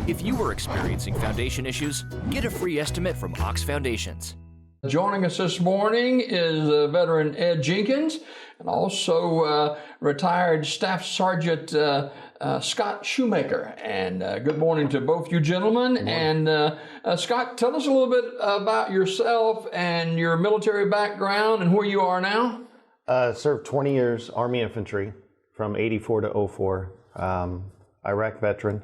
If you are experiencing foundation issues, get a free estimate from Ox Foundations. Joining us this morning is veteran Ed Jenkins and also retired Staff Sergeant Scott Shoemaker. And good morning to both you gentlemen. And Scott, tell us a little bit about yourself and your military background and where you are now. Served 20 years Army Infantry from 84 to 04. Iraq veteran.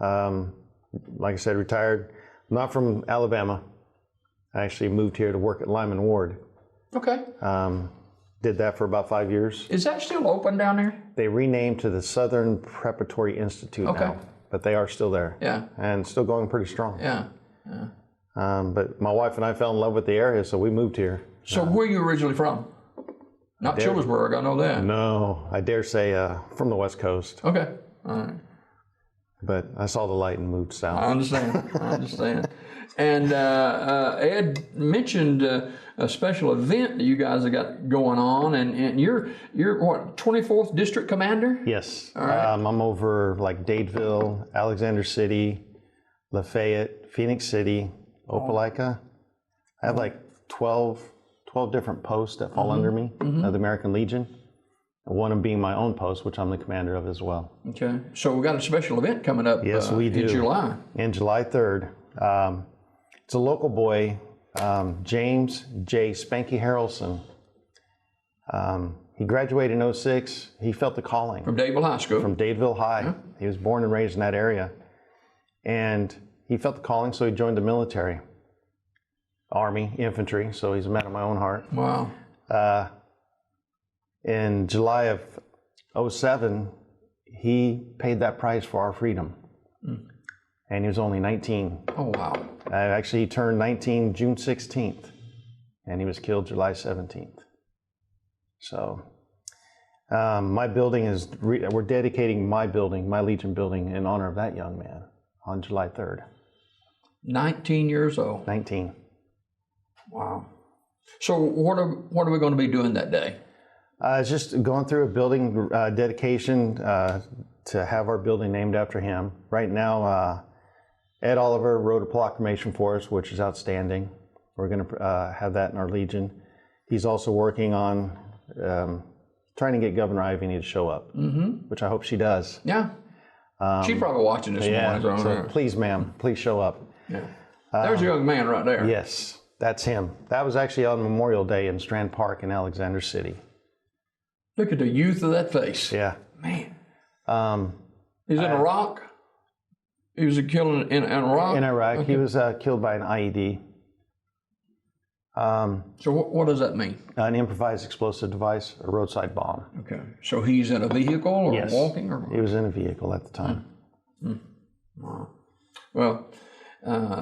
Like I said, retired. I'm not from Alabama. I actually moved here to work at Lyman Ward. Okay. Did that for about 5 years. Is that still open down there? They renamed to the Southern Preparatory Institute now, but they are still there. Yeah. And still going pretty strong. Yeah. But my wife and I fell in love with the area, so we moved here. So where are you originally from? Not Chillersburg, I know that. No, I dare say from the West Coast. Okay. All right. But I saw the light and moved south. I understand. And Ed mentioned a special event that you guys have got going on, and you're what, 24th District Commander? Yes. All right. I'm over like Dadeville, Alexander City, Lafayette, Phoenix City, Opelika. I have like 12 different posts that fall under me of the American Legion. One of them being my own post, which I'm the commander of as well. Okay. So we've got a special event coming up yes, we do. in July. In July 3rd. It's a local boy, James J. Spanky Harrelson. He graduated in 06. He felt the calling. From Dadeville High School? From Dadeville High. Yeah. He was born and raised in that area. And he felt the calling, so he joined the military. Army, infantry, so he's a man of my own heart. Wow. In July of 07, he paid that price for our freedom. And he was only 19. Oh, wow. Actually, he turned 19 June 16th, and he was killed July 17th. So my building is, we're dedicating my building, my Legion building, in honor of that young man on July 3rd. 19 years old? 19. Wow. So what are we going to be doing that day? It's just going through a building dedication to have our building named after him. Right now, Ed Oliver wrote a proclamation for us, which is outstanding. We're going to have that in our Legion. He's also working on trying to get Governor Ivey to show up, which I hope she does. Yeah. She's probably watching this morning. So please, ma'am, please show up. Yeah. There's a young man right there. Yes, that's him. That was actually on Memorial Day in Strand Park in Alexander City. Look at the youth of that face. Yeah. Man. He's in Iraq? He was killed in Iraq? In Iraq. Okay. He was killed by an IED. So what does that mean? An improvised explosive device, a roadside bomb. Okay. So he's in a vehicle or yes. walking? Or? He was in a vehicle at the time. Wow. Well,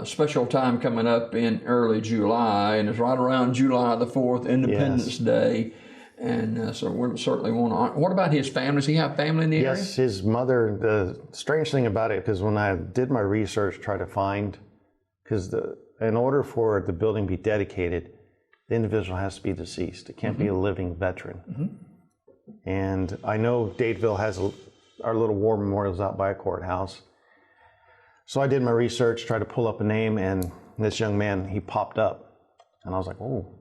special time coming up in early July, and it's right around July the 4th, Independence Day. And so we certainly want to. What about his family? Does he have family in the area? Yes, his mother. The strange thing about it, because when I did my research, try to find, because in order for the building to be dedicated, the individual has to be deceased. It can't be a living veteran. And I know Dadeville has our little war memorials out by a courthouse. So I did my research, tried to pull up a name, and this young man, he popped up. And I was like, oh.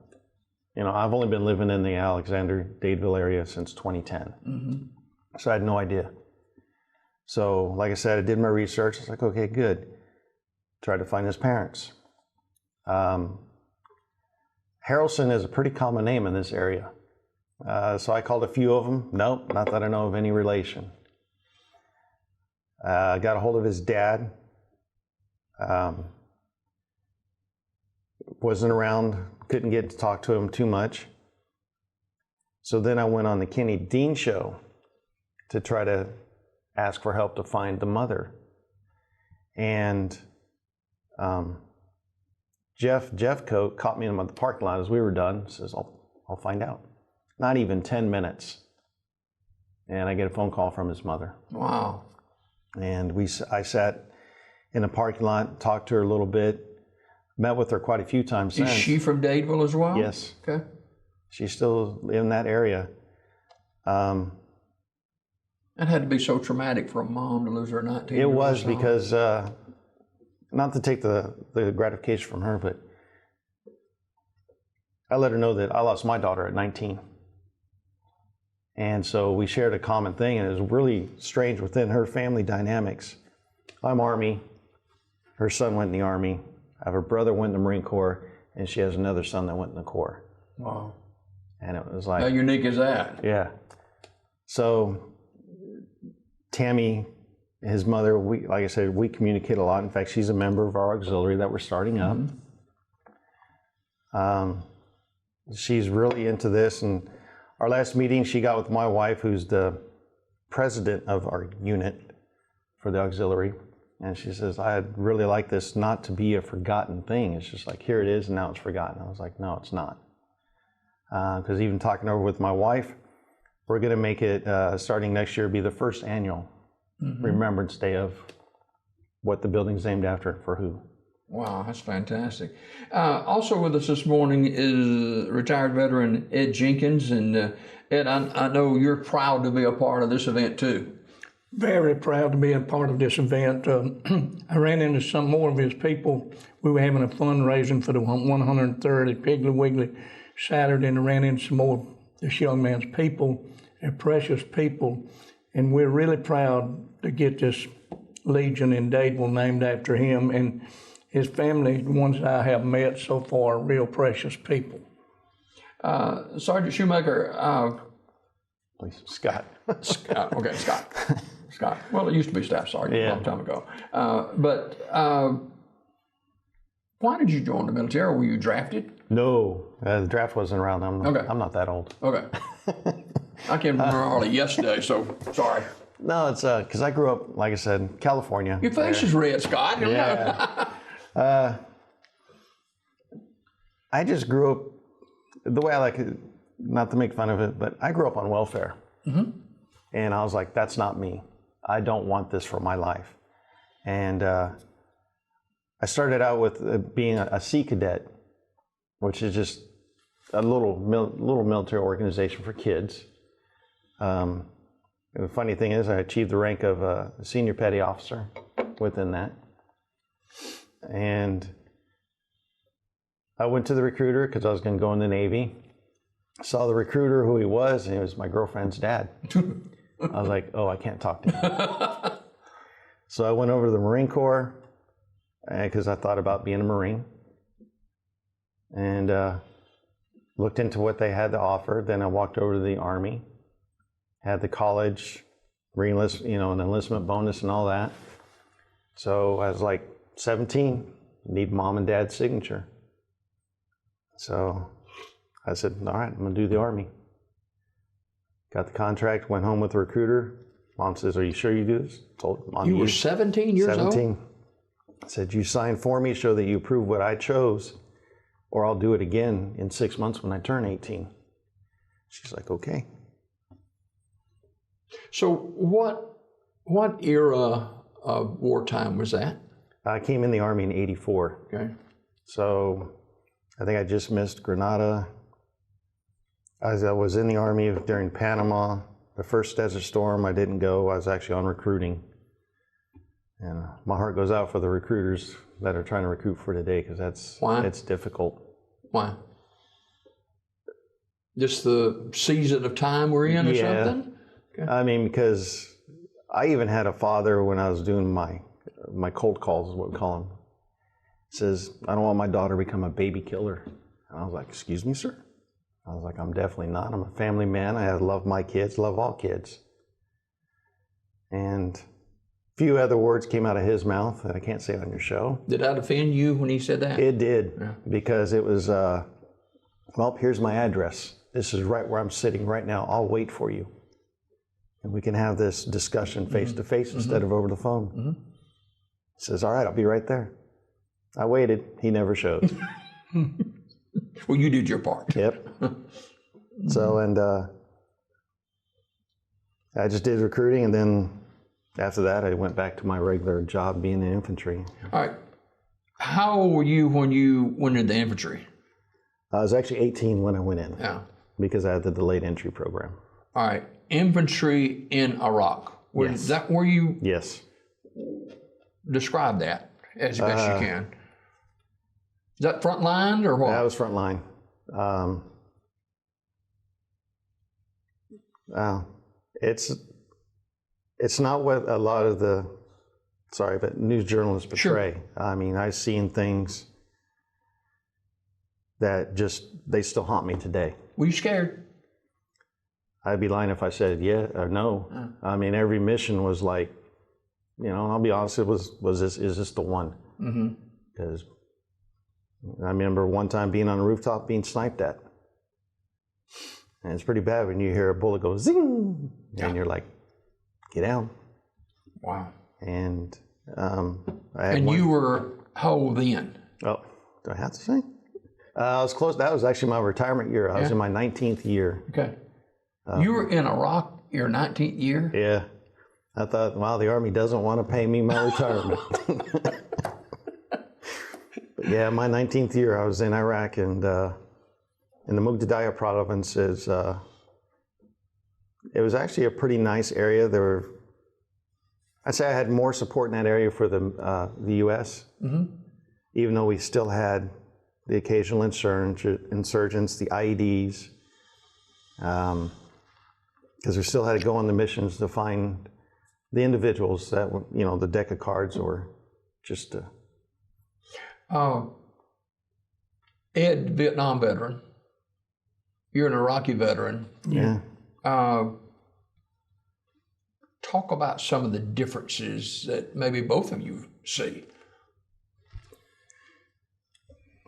You know, I've only been living in the Alexander, Dadeville area since 2010. So I had no idea. So, like I said, I did my research. I was like, okay, good. Tried to find his parents. Harrelson is a pretty common name in this area. So I called a few of them. Nope, not that I know of any relation. I got a hold of his dad. Wasn't around, couldn't get to talk to him too much. So then I went on the Kenny Dean show to try to ask for help to find the mother. And Jeff Coate caught me in the parking lot as we were done, says, I'll find out. Not even 10 minutes. And I get a phone call from his mother. Wow. And I sat in the parking lot, talked to her a little bit, met with her quite a few times since. Is she from Dadeville as well? Yes. Okay. She's still in that area. That had to be so traumatic for a mom to lose her 19-year-old It was son. because, not to take the gratification from her, but I let her know that I lost my daughter at 19. And so we shared a common thing, and it was really strange within her family dynamics. I'm Army. Her son went in the Army. I have a brother went in the Marine Corps, and she has another son that went in the Corps. Wow. And it was like... How unique is that? Yeah. So Tammy, his mother, like I said, we communicate a lot. In fact, she's a member of our auxiliary that we're starting up. She's really into this, and our last meeting she got with my wife, who's the president of our unit for the auxiliary, and she says, I'd really like this not to be a forgotten thing. It's just like, here it is, and now it's forgotten. I was like, no, it's not. Because even talking over with my wife, we're going to make it, starting next year, be the first annual Remembrance Day of what the building's named after, for who. Wow, that's fantastic. Also with us this morning is retired veteran Ed Jenkins. And Ed, I know you're proud to be a part of this event too. Very proud to be a part of this event. I ran into some more of his people. We were having a fundraising for the 130 Piggly Wiggly Saturday, and I ran into some more of this young man's people. They're precious people, and we're really proud to get this Legion in Dadeville named after him. And his family, the ones that I have met so far, are real precious people. Sergeant Shoemaker. Please, Scott. Scott. Okay, Scott. Scott. Well, it used to be Staff Sergeant a long time ago. But why did you join the military? Were you drafted? No, the draft wasn't around. I'm not that old. Okay. I can't remember hardly yesterday, so sorry. No, it's because I grew up, like I said, in California. Your face is red, Scott. Yeah. I just grew up the way I like it, not to make fun of it, but I grew up on welfare. And I was like, that's not me. I don't want this for my life. And I started out with being a Sea Cadet, which is just a little military organization for kids. The funny thing is I achieved the rank of a senior petty officer within that. And I went to the recruiter because I was going to go in the Navy. Saw the recruiter, who he was, and he was my girlfriend's dad. I was like, oh, I can't talk to him. So I went over to the Marine Corps because I thought about being a Marine, and looked into what they had to offer. Then I walked over to the Army, had the college, re-enlist, an enlistment bonus and all that. So I was like 17, need mom and dad's signature. So I said, all right, I'm gonna do the Army. Got the contract, went home with the recruiter. Mom says, are you sure you do this? Told Mom, you were 17 years old? 17. I said, you sign for me, show that you approve what I chose, or I'll do it again in 6 months when I turn 18. She's like, okay. So what era of wartime was that? I came in the Army in 84. Okay. So I think I just missed Grenada. I was in the Army during Panama. The first Desert Storm, I didn't go. I was actually on recruiting. And my heart goes out for the recruiters that are trying to recruit for today, because it's difficult. Why? Just the season of time we're in or something? Okay. I mean, because I even had a father when I was doing my cold calls, is what we call them. Says, I don't want my daughter to become a baby killer. And I was like, excuse me, sir? I was like, I'm definitely not. I'm a family man. I love my kids, love all kids. And a few other words came out of his mouth that I can't say on your show. Did that offend you when he said that? It did, because it was, well, here's my address. This is right where I'm sitting right now. I'll wait for you. And we can have this discussion face to face instead of over the phone. He says, all right, I'll be right there. I waited. He never showed. Well, you did your part. Yep. So, and I just did recruiting, and then after that, I went back to my regular job being in infantry. All right. How old were you when you went into the infantry? I was actually 18 when I went in. Yeah. Because I had the delayed entry program. All right. infantry in Iraq. Is that where you Yes. describe that as best you can? Is that front line or what? That was front line. It's not what a lot of the news journalists portray. Sure. I mean, I've seen things that they still haunt me today. Were you scared? I'd be lying if I said yeah or no. I mean, every mission was like, I'll be honest, is this the one? Because I remember one time being on a rooftop being sniped at. And it's pretty bad when you hear a bullet go zing, and you're like, get down. Wow. And you were how old then? Oh, do I have to say? I was close. That was actually my retirement year. I was in my 19th year. Okay. You were in Iraq your 19th year? Yeah. I thought, wow, the Army doesn't want to pay me my retirement. But yeah, my 19th year, I was in Iraq, and in the Mugdadaya province it was actually a pretty nice area. I'd say I had more support in that area for the U.S., even though we still had the occasional insurgents, the IEDs, because we still had to go on the missions to find the individuals that were, the deck of cards, or just. Ed, Vietnam veteran. You're an Iraqi veteran. Yeah. Talk about some of the differences that maybe both of you see.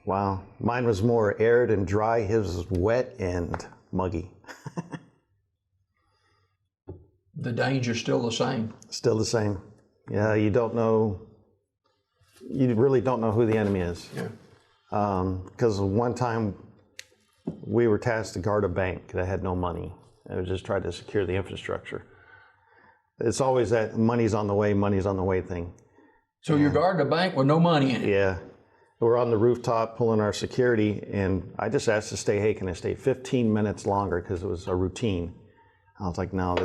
Wow. Mine was more arid and dry. His was wet and muggy. The danger's still the same. Still the same. Yeah, you really don't know who the enemy is. Yeah. Because one time we were tasked to guard a bank that had no money. And we just tried to secure the infrastructure. It's always that money's on the way thing. So you're guarding a bank with no money in it? Yeah. We're on the rooftop pulling our security, and I just asked to stay, hey, can I stay 15 minutes longer, because it was a routine. I was like, no,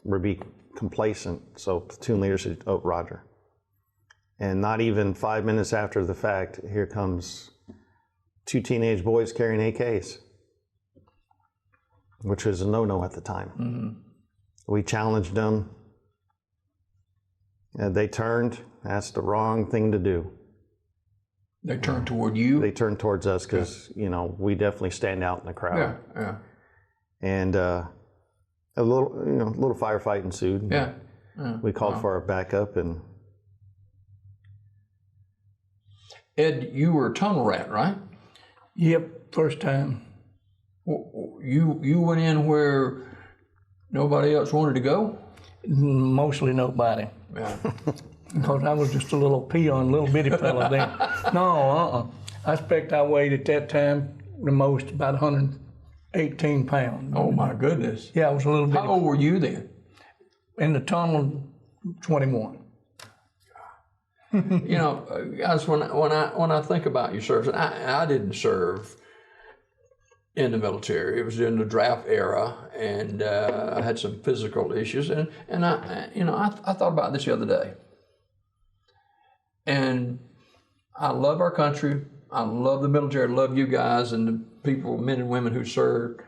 we'll be complacent. So platoon leader said, oh, Roger. And not even 5 minutes after the fact, here comes 2 teenage boys carrying AKs, which was a no-no at the time. We challenged them, and they turned. That's the wrong thing to do. They turned toward you? They turned towards us because, we definitely stand out in the crowd. Yeah. And a little firefight ensued. Yeah. We called for our backup, and Ed, you were a tunnel rat, right? Yep, first time. You went in where nobody else wanted to go? Mostly nobody. Yeah. Because I was just a little peon, little bitty fella then. No, I expect I weighed at that time the most about 118 pounds. Oh my goodness. Yeah, I was a little bit. How old were you then? In the tunnel, 21. Guys, when I think about your service, I didn't serve in the military. It was in the draft era, and I had some physical issues, and I thought about this the other day. And I love our country. I love the military. I love you guys and the people, men and women who served.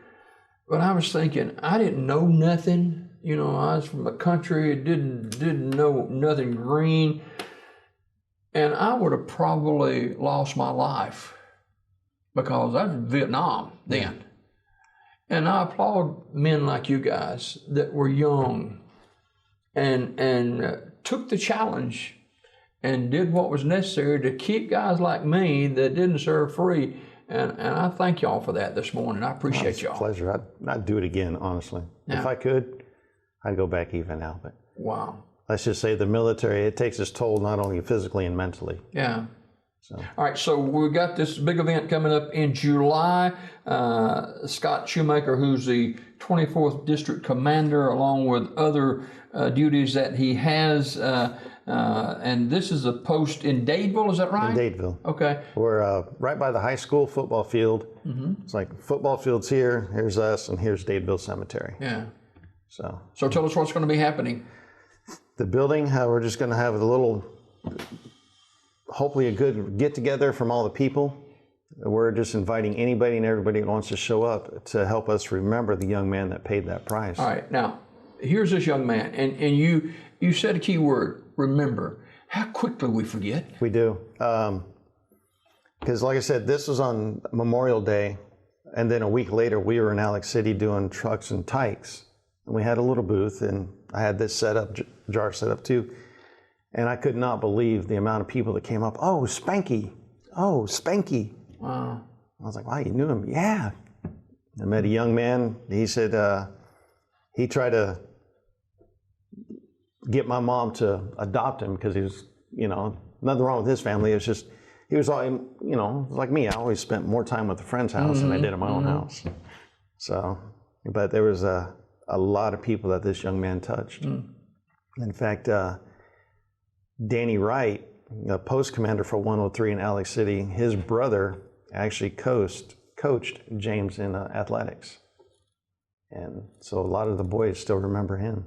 But I was thinking, I didn't know nothing. I was from a country didn't know nothing green, and I would have probably lost my life because I was in Vietnam then. And I applaud men like you guys that were young and took the challenge and did what was necessary to keep guys like me that didn't serve free. And I thank y'all for that this morning. I appreciate y'all. It's a pleasure. I'd do it again, honestly. Yeah. If I could, I'd go back even now. But wow. Let's just say the military, it takes its toll not only physically and mentally. Yeah. So. All right, so we've got this big event coming up in July. Scott Shoemaker, who's the 24th District Commander, along with other duties that he has, and this is a post in Dadeville, is that right? In Dadeville. Okay. We're right by the high school football field. It's like football field's here, here's us, and here's Dadeville Cemetery. Yeah. So tell us what's going to be happening. the building, we're just going to have a little, hopefully a good get together from all the people. We're just inviting anybody and everybody that wants to show up to help us remember the young man that paid that price. All right, now, here's this young man, and you said a key word, remember. How quickly we forget. We do. Because like I said, this was on Memorial Day, and then a week later we were in Alex City doing trucks and tykes. And we had a little booth, and I had this jar set up too. And I could not believe the amount of people that came up. Oh, Spanky. Oh, Spanky. Wow. I was like, wow, you knew him? Yeah. I met a young man. He said he tried to get my mom to adopt him because he was, nothing wrong with his family. It was just, he was all, like me. I always spent more time with a friend's house than I did at my own house. So, but there was a lot of people that this young man touched. In fact, Danny Wright, the post commander for 103 in Alex City, his brother actually coached James in athletics. And so a lot of the boys still remember him.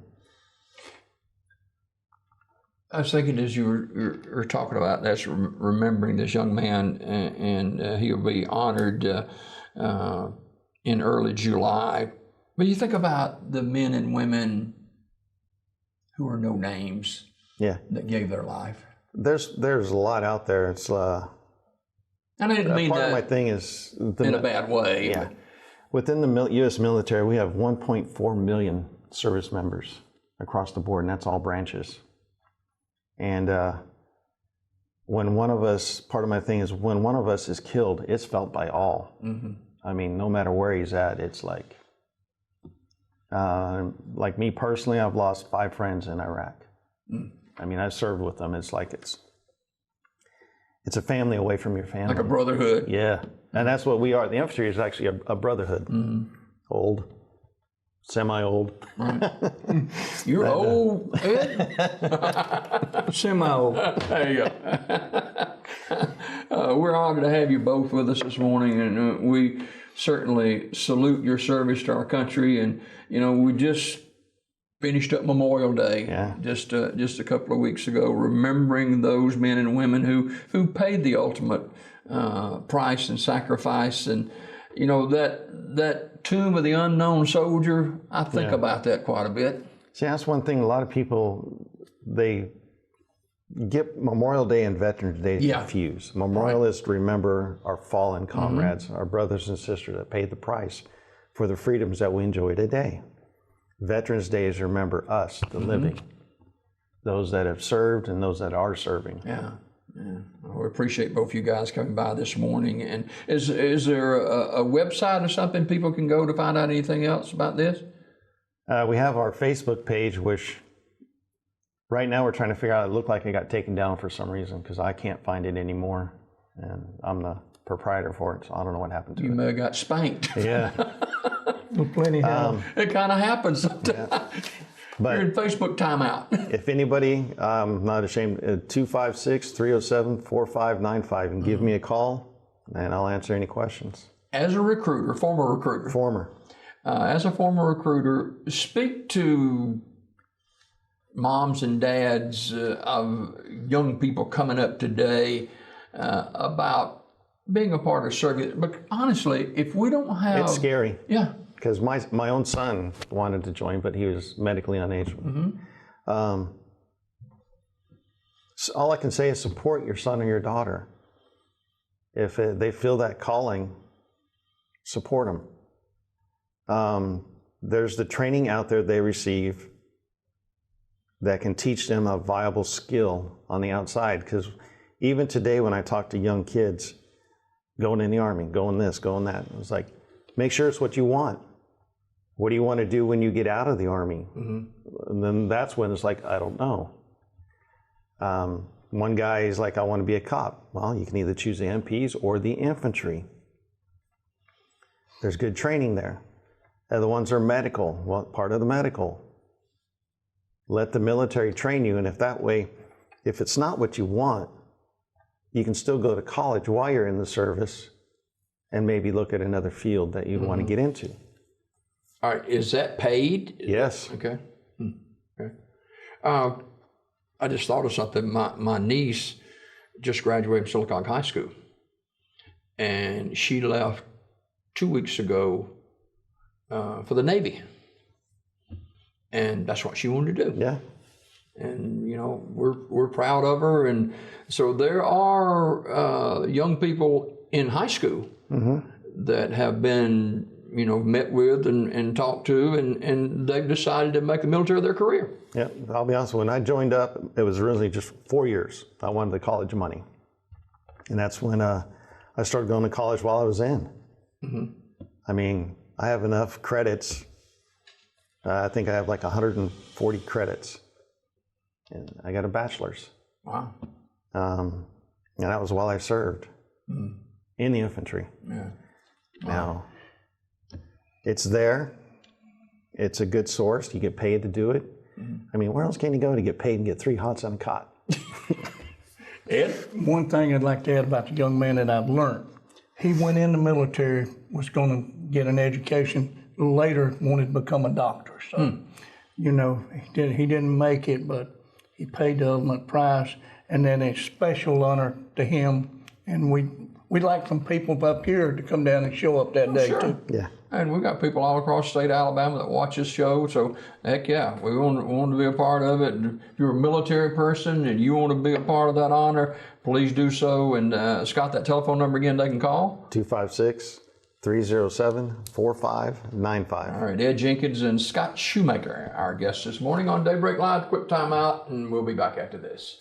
I was thinking as you were talking about that's remembering this young man, and he'll be honored in early July. But you think about the men and women who are no names that gave their life. There's a lot out there. It's I didn't mean part that of my thing is in a bad way. Yeah. Within the U.S. military, we have 1.4 million service members across the board, and that's all branches. And when one of us, part of my thing is when one of us is killed, it's felt by all. I mean, no matter where he's at, it's like me personally, I've lost 5 friends in Iraq. I mean, I served with them. It's like it's a family away from your family. Like a brotherhood. Yeah, and that's what we are. The infantry is actually a brotherhood. Old. Semi-old. Right. You're old, Ed? Semi-old. There you go. We're honored to have you both with us this morning, and we certainly salute your service to our country. And, we just finished up Memorial Day just a couple of weeks ago, remembering those men and women who paid the ultimate price and sacrifice. And, that tomb of the unknown soldier, I think about that quite a bit. See, that's one thing a lot of people, they get Memorial Day and Veterans Day confused. Memorial is to remember our fallen comrades, our brothers and sisters that paid the price for the freedoms that we enjoy today. Veterans Day is to remember us, the living, those that have served and those that are serving. Yeah. Well, we appreciate both you guys coming by this morning. And is there a website or something people can go to find out anything else about this? We have our Facebook page, which right now we're trying to figure out. It looked like it got taken down for some reason because I can't find it anymore, and I'm the proprietor for it, so I don't know what happened to it. You may have got spanked. Yeah. Plenty have. It kind of happens sometimes. But you're in Facebook timeout. If anybody, I'm not ashamed, 256-307-4595, and give me a call, and I'll answer any questions. As a recruiter, former recruiter. Former. As a former recruiter, speak to moms and dads of young people coming up today about being a part of service. But honestly, if we don't have... It's scary. Yeah. Because my own son wanted to join, but he was medically unable. So all I can say is support your son or your daughter. If they feel that calling, support them. There's the training out there they receive that can teach them a viable skill on the outside. Because even today when I talk to young kids, going in the Army, going this, going that, it's like, make sure it's what you want. What do you want to do when you get out of the Army? And then that's when it's like, I don't know. One guy is like, I want to be a cop. Well, you can either choose the MPs or the infantry. There's good training there. And the ones that are medical, well, part of the medical. Let the military train you, and if that way, if it's not what you want, you can still go to college while you're in the service and maybe look at another field that you want to get into. All right, is that paid? Yes. Okay. Okay. I just thought of something. My niece just graduated from Silicon High School, and she left 2 weeks ago for the Navy, and that's what she wanted to do. Yeah. And you know, we're proud of her, and so there are young people in high school that have been, you know, met with and talked to, and they've decided to make the military their career. Yeah, I'll be honest, when I joined up, it was originally just 4 years. I wanted the college money. And that's when I started going to college while I was in. I mean, I have enough credits. I think I have like 140 credits. And I got a bachelor's. Wow. And that was while I served in the infantry. Yeah. Now, it's there. It's a good source. You get paid to do it. I mean, where else can you go to get paid and get 3 hots on a cot? Ed? One thing I'd like to add about the young man that I've learned, he went in the military, was going to get an education, later wanted to become a doctor. So, you know, he didn't make it, but he paid the ultimate price. And then it's special honor to him. And we'd like some people up here to come down and show up that day sure. too. Yeah. And we got people all across the state of Alabama that watch this show, so heck yeah, we want to be a part of it. And if you're a military person and you want to be a part of that honor, please do so. And Scott, that telephone number again they can call? 256-307-4595. All right, Ed Jenkins and Scott Shoemaker, our guests this morning on Daybreak Live. Quick time out, and we'll be back after this.